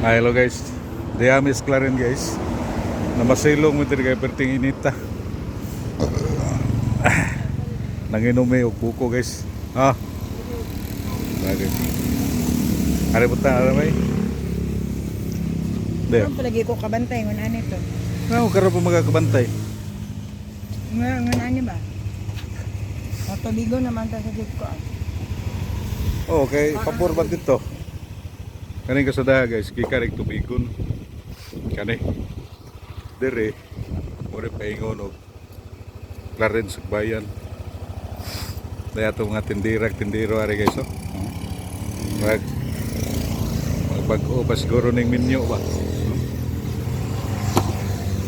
Hello guys. Diamis Claren guys. Namasilong mo tiri kay perting inita. Nanginumi og buko guys. Ah. Bagay. Are puta ara may. De. Ano palagi ko kabantay ngun ani to? Ano karo pa magakabantay? Ngun ani ba? O tubigo naman ta sa jeep ko. Oh, okay, pabor ba dito? Kani kasada guys, kikarig tubigon. Kani. Dire, ore paingon og Clarence ug bayan. Daya to mga tindiro ari guys oh. Magbag-o pa siguro ning minyo ba.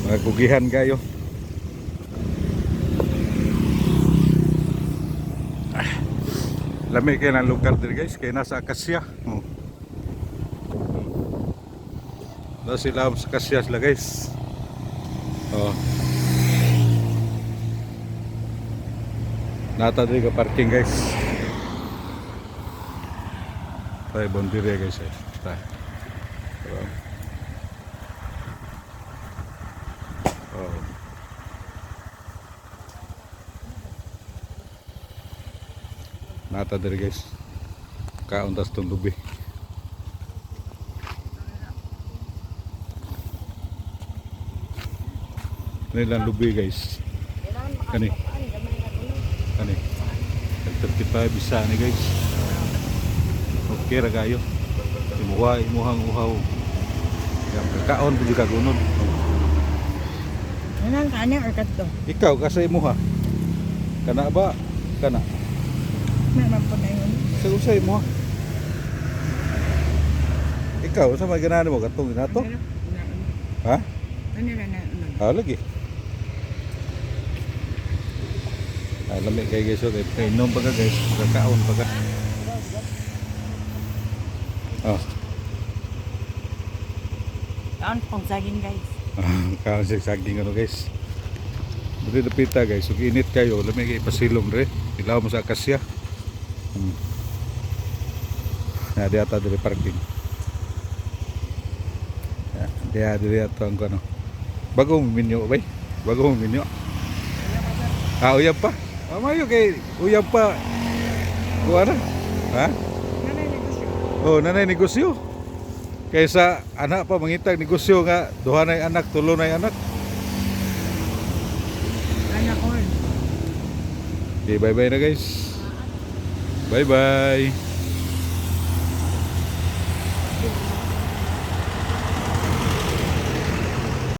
Magkugihan kayo. Lami kayo ng lugar dito guys, kaya nasa Akasya. Nasa sila sa Akasya sila guys. Oh. Nata dito ka parking guys. Tayo bondire guys eh. Tayo. Oh. Nata diri guys. Kauntas tong lubi. Nilang lubi guys. Kani. Kani. 35 bisa ni guys. Okay ra kayo. Imuhang uhaw. Yang kaon pa juga gunod. Nanang kani or kadto? Ikaw kasi imuha. Kana ba? Kana. Naman po na yun. Sa mo. Ikaw sa may ganahan mo katong inato? Ha? Ano na na? Lagi. Lami kay guys, okay. Inom pa ka guys, kakaon pa ka. Oh. Kaon pong saging guys. Kaon sa saging ano guys. Dito dapita guys, ug init kayo, lami kay pasilong re. Ilaw mo sa Akasya. Nah, dia ata dari parking. Ya, dia ato ang ano. Bagong minyo bay. Bagong minyo. Uyab pa. Mayo kay uyab pa. Kuana? Ha? Nanay negosyo. Oh, nanay negosyo. Kaysa anak pa mangitag negosyo nga duha nay anak, tulo nay anak. Anak ko. Okay, bye-bye na guys. Bye-bye.